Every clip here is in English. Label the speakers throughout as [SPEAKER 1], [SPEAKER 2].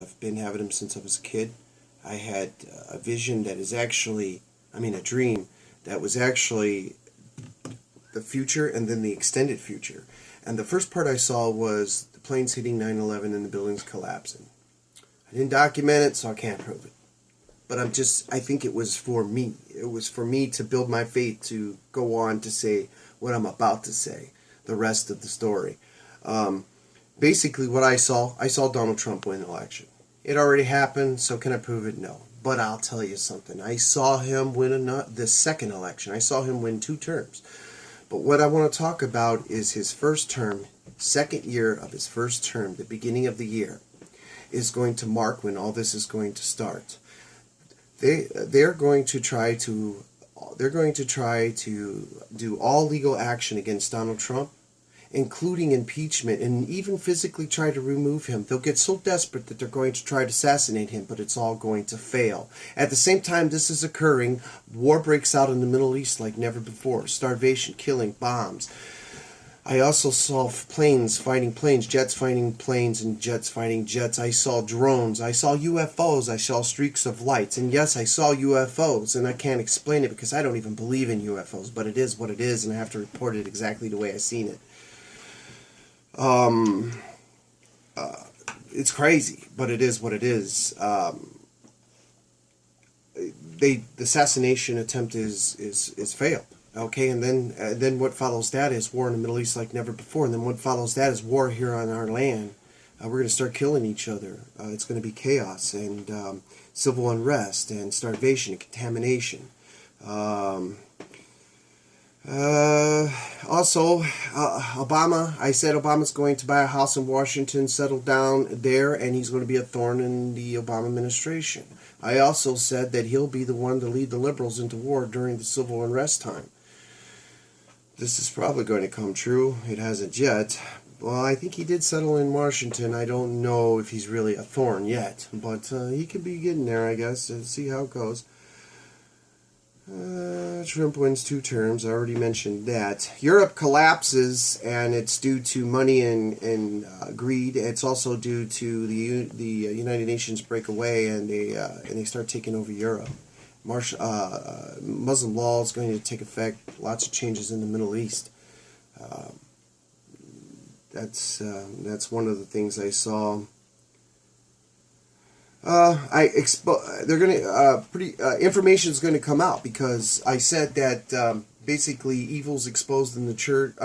[SPEAKER 1] I've been having them since I was a kid. I had a vision that is actually, a dream that was actually the future and then the extended future. And the first part I saw was the planes hitting 9/11 and the buildings collapsing. I didn't document it, so I can't prove it. But I think it was for me. It was for me to build my faith to go on to say what I'm about to say, the rest of the story. Basically, what I saw Donald Trump win the election. It already happened, so can I prove it? No. But I'll tell you something. I saw him win the second election. I saw him win 2 terms. But what I want to talk about is his first term, second year of his first term, the beginning of the year, is going to mark when all this is going to start. They're going to try to do all legal action against Donald Trump, including impeachment, and even physically try to remove him. They'll get so desperate that they're going to try to assassinate him, but it's all going to fail. At the same time this is occurring, war breaks out in the Middle East like never before. Starvation, killing, bombs. I also saw planes fighting planes, jets fighting planes, and jets fighting jets. I saw drones. I saw UFOs. I saw streaks of lights. And yes, I saw UFOs, and I can't explain it because I don't even believe in UFOs, but it is what it is, and I have to report it exactly the way I seen it. It's crazy, but it is what it is. The assassination attempt is failed. Okay, and then what follows that is war in the Middle East like never before, and then what follows that is war here on our land. We're going to start killing each other. It's going to be chaos and civil unrest and starvation and contamination. Also, Obama, I said Obama's going to buy a house in Washington, settle down there, and he's going to be a thorn in the Obama administration. I also said that he'll be the one to lead the liberals into war during the civil unrest time. This is probably going to come true. It hasn't yet. Well, I think he did settle in Washington. I don't know if he's really a thorn yet, but he could be getting there, I guess. Let's see how it goes. Trump wins 2 terms. I already mentioned that. Europe collapses, and it's due to money and greed. It's also due to the United Nations break away, and they start taking over Europe. Muslim law is going to take effect. Lots of changes in the Middle East. That's one of the things I saw. They're gonna information is going to come out because I said that basically evil's exposed in the church,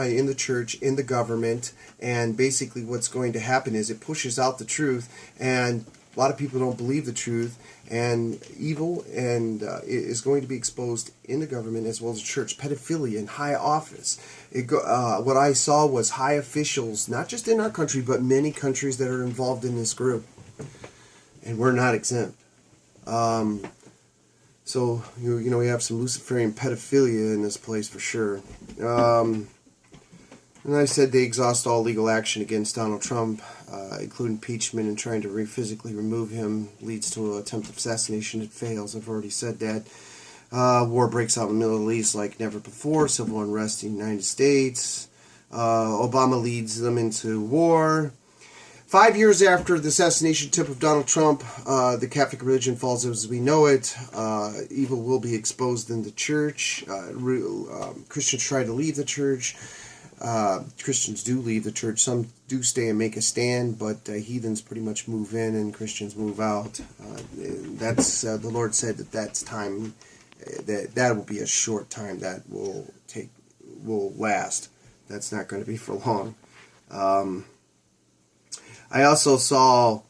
[SPEAKER 1] in the government, and basically what's going to happen is it pushes out the truth, and a lot of people don't believe the truth, and evil is going to be exposed in the government as well as the church. Pedophilia in high office. What I saw was high officials, not just in our country, but many countries that are involved in this group. And we're not exempt. So, we have some Luciferian pedophilia in this place for sure. And I said they exhaust all legal action against Donald Trump, including impeachment and trying to physically remove him, leads to an attempt of assassination. It fails. I've already said that. War breaks out in the Middle East like never before. Civil unrest in the United States. Obama leads them into war. 5 years after the assassination attempt of Donald Trump, the Catholic religion falls as we know it. Evil will be exposed in the church. Christians try to leave the church. Christians do leave the church. Some do stay and make a stand, but heathens pretty much move in and Christians move out. That's the Lord said that's time. That will be a short time. That will last. That's not going to be for long. I also saw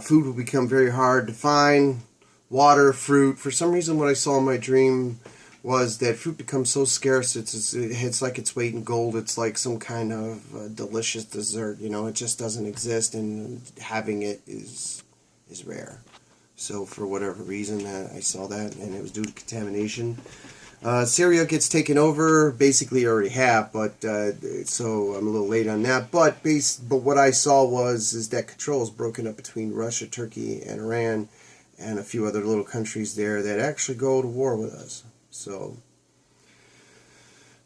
[SPEAKER 1] food will become very hard to find, water, fruit. For some reason, what I saw in my dream was that fruit becomes so scarce, it's like its weight in gold. It's like some kind of delicious dessert. It just doesn't exist, and having it is rare. So for whatever reason, I saw that, and it was due to contamination. Syria gets taken over, basically already have, but so I'm a little late on that. But what I saw is that control is broken up between Russia, Turkey, and Iran, and a few other little countries there that actually go to war with us. So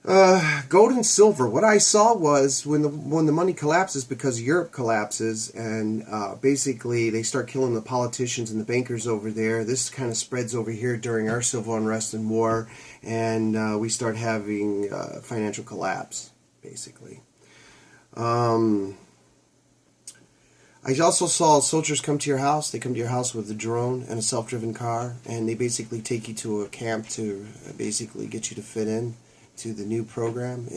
[SPEAKER 1] Gold and silver. What I saw was when the money collapses because Europe collapses and basically they start killing the politicians and the bankers over there. This kind of spreads over here during our civil unrest and war, and we start having financial collapse, basically. I also saw soldiers come to your house. They come to your house with a drone and a self-driven car, and they basically take you to a camp to basically get you to fit in to the new program.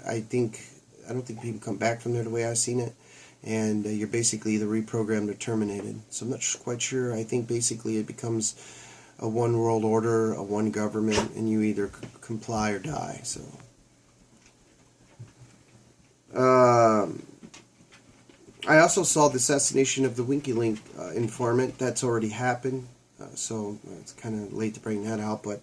[SPEAKER 1] I don't think people come back from there the way I've seen it, and you're basically either reprogrammed or terminated. So I'm not quite sure. I think basically it becomes a one world order, a one government, and you either comply or die. So. I also saw the assassination of the WikiLeaks informant. That's already happened, so it's kind of late to bring that out, but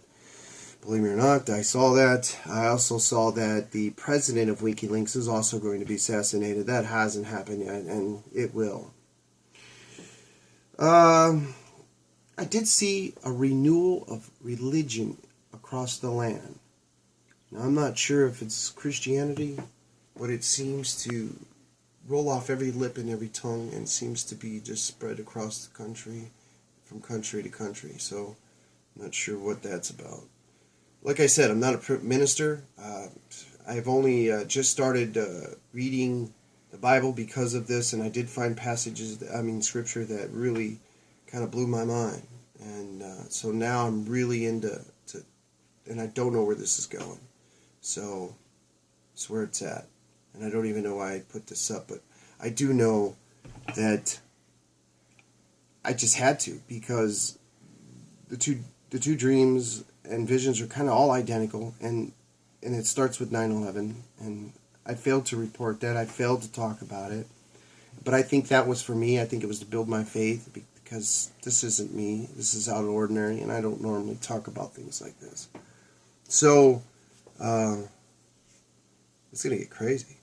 [SPEAKER 1] believe me or not, I saw that. I also saw that the president of WikiLeaks is also going to be assassinated. That hasn't happened yet, and it will. I did see a renewal of religion across the land. Now, I'm not sure if it's Christianity, but it seems to roll off every lip and every tongue and seems to be just spread across the country, from country to country. So I'm not sure what that's about. Like I said, I'm not a minister. I've only just started reading the Bible because of this, and I did find scripture that really kind of blew my mind. And so now I'm really and I don't know where this is going. So it's where it's at. And I don't even know why I put this up, but I do know that I just had to, because the two dreams and visions are kind of all identical, and it starts with 9/11, and I failed to report that. I failed to talk about it, but I think that was for me. I think it was to build my faith, because this isn't me. This is out of the ordinary, and I don't normally talk about things like this. So it's going to get crazy.